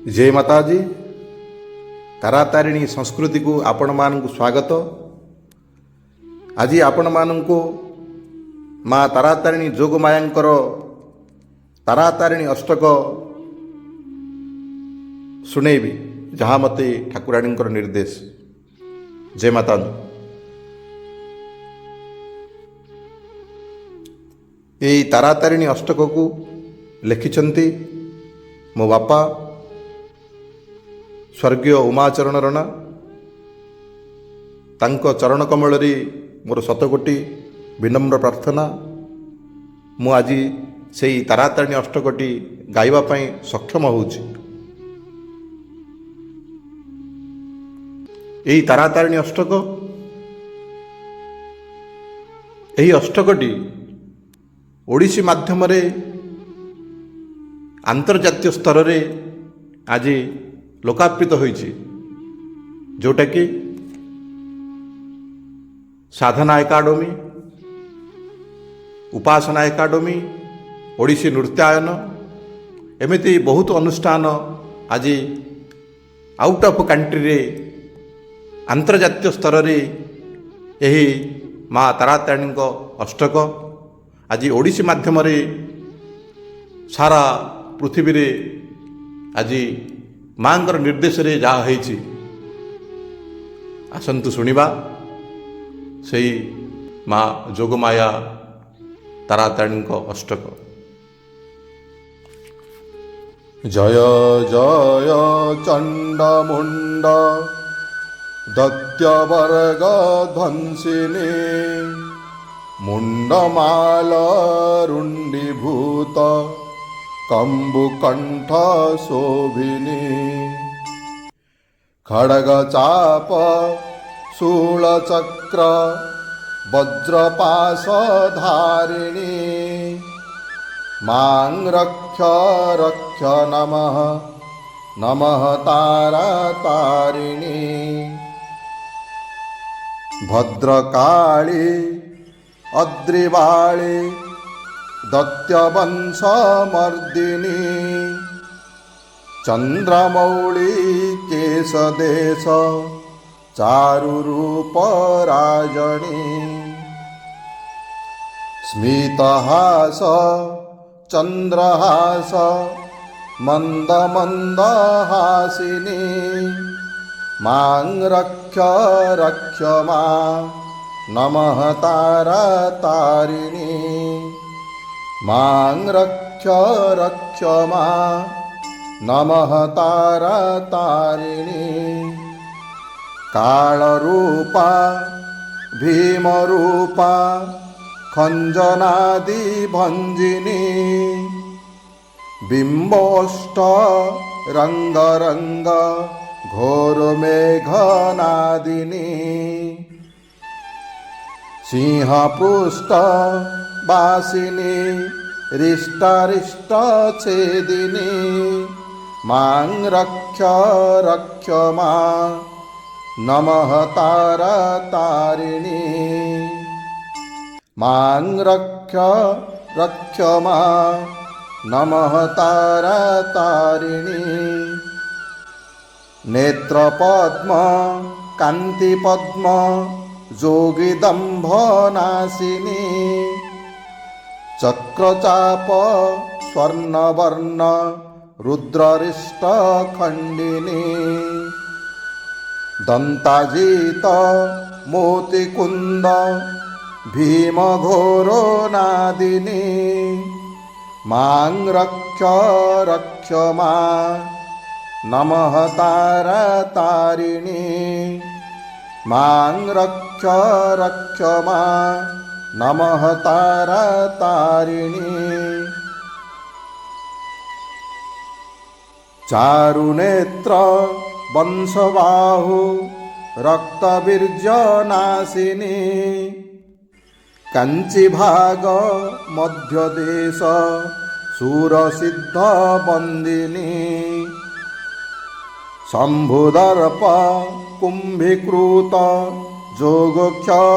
जय माताजी। तारातारिणी संस्कृति को आपण मानक स्वागत। आज आपण मानक माँ तारातारिणी जोगमायांकर तारातारिणी अष्टक शुणेबी जहाँ मते ठाकुराणी निर्देश। जय माता। यही तारातारिणी अष्टक को लिखिछंती मो बापा स्वर्गीय उमाचरण रणा। तांको चरण कमल मोर शतकोटी विनम्र प्रार्थना। मु आज से तारातारिणी अष्टकटी गाइबा पई सक्षम होउछि। यही तारातारिणी अष्टक यही अष्टकटी ओडिसी माध्यम रे अंतर्जातीय स्तर रे आज लोकार्पित होइछि, जोटा कि साधना एकाडेमी, उपासना एकाडेमी, ओडिसी नृत्यायन एमिति बहुत अनुष्ठान आज आउट ऑफ कंट्री रे अंतर्जातीय स्तर रे यही माँ तारातारिणी अष्टक आज ओडिसी माध्यम रे सारा पृथ्वी रे आज माँकर निर्देश रे जहाँ होइछि। आसंतु सुनिबा सही माँ जोगमाया तारातारिणी अष्टक। जय जय चंडमुंड दैत्यवर्ग ध्वंसिनी मुंडमाल रुंडीभूत कंबुकंठ शोभिनी खड्ग चाप शूलचक्र वज्रपाश धारिणी मां रक्ष रक्ष नमः नमः तारातारिणी भद्रकाली अद्रिवाली दैत्यवंशमर्दिनी चंद्रमौली केशदेश चारुरूप राजनी स्मितहास चंद्रहास मंद मंद हासिनी मां रक्ष रक्ष मां नमः तारातारिणी मां रक्ष रक्ष मां नमः तारातारिणी कालरूपा भीमरूपा खंजनादि भंजिनी बिंबोष्ट रंग रंग घोर मेघनादिनी सिंहपृष्ठ वासिनी रिष्टारिष्ट छेदिनी मां रक्ष रक्ष मां नमः तारातारिणी मां रक्ष रक्ष मां नमः तारातारिणी नेत्रपद्म कांतिपद्म जोगिदंभ नासिनी चक्रचाप स्वर्णवर्ण रुद्ररिष्ट खंडिनी दंताजीत मोतिकुंद भीमघोरो नादिनी मां रक्ष रक्ष मां नमः तारातारिणी मां रक्ष रक्ष मां नमः तारातारिणी चारुनेत्र वंशबाहु रक्तबीर्जनाशिनी कांचीभाग मध्यदेश सुरसिद्ध वंदिनी शंभुदर्प कुंभीकृत जोगक्षमदायिनी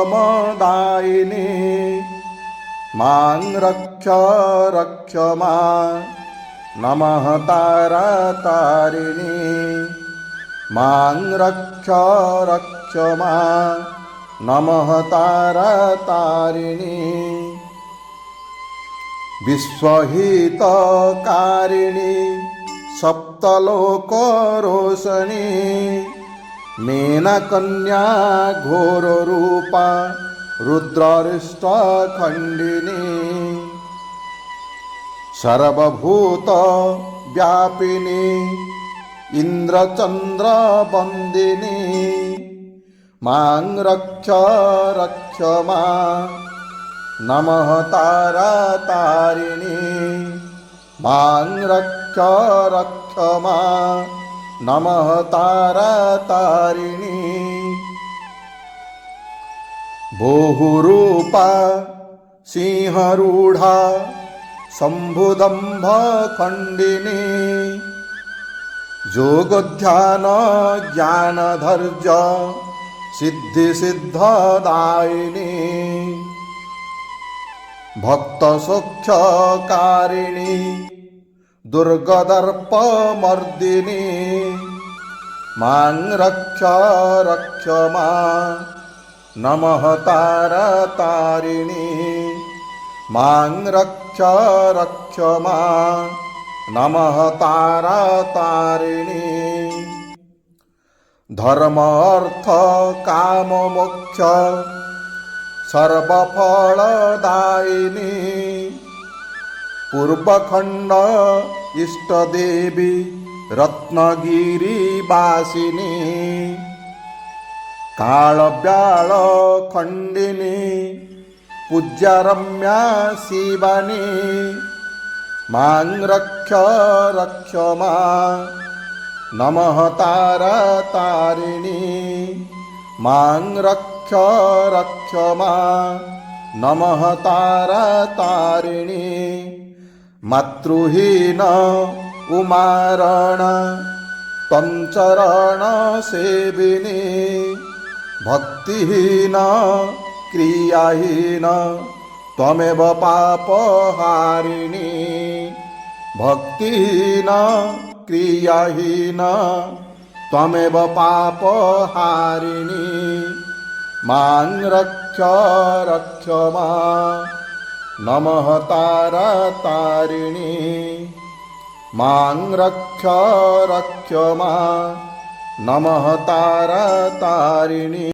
मां रक्ष रक्ष मां नमः तारातारिणी मां रक्ष रक्ष मां नमः तारातारिणी विश्वहितकारिणी सप्तलोकरोषणी मेनकन्या घोररूपा रुद्रारिष्टखण्डिनी सर्वभूतव्यापिनी इन्द्रचन्द्रवन्दिनी मां रक्ष रक्ष मां नमः तारातारिणी मां रक्ष रक्ष मां नमः तारातारिणी बहुरूपा सिंहरूढा शम्भुदम्भखण्डिनी योगध्यान ज्ञानधैर्य सिद्धिसिद्धदायिनी भक्तसौख्यकारिणी दुर्गदर्पमर्दिनी मां रक्ष रक्ष मां नमः तारातारिणी मां रक्ष रक्ष मां नमः तारातारिणी धर्म अर्थ काम मोक्ष सर्वफलदायिनी पूर्वखंड इष्टदेवी रत्नगिरिवासिनी कालव्यालखण्डिनी पूज्यरम्या शिवानी मां रक्ष रक्ष मां नमः तारातारिणी मां रक्ष रक्ष मां नमः तारातारिणी मातृहीन उमारण त्वं चरणसेविनी भक्तिहीन क्रियाहीन त्वमेव पापहारिणी भक्तिहीन क्रियाहीन त्वमेव पापहारिणी मां रक्ष रक्ष मां नमः तारातारिणी मां रक्ष रक्ष मां नमः तारातारिणी।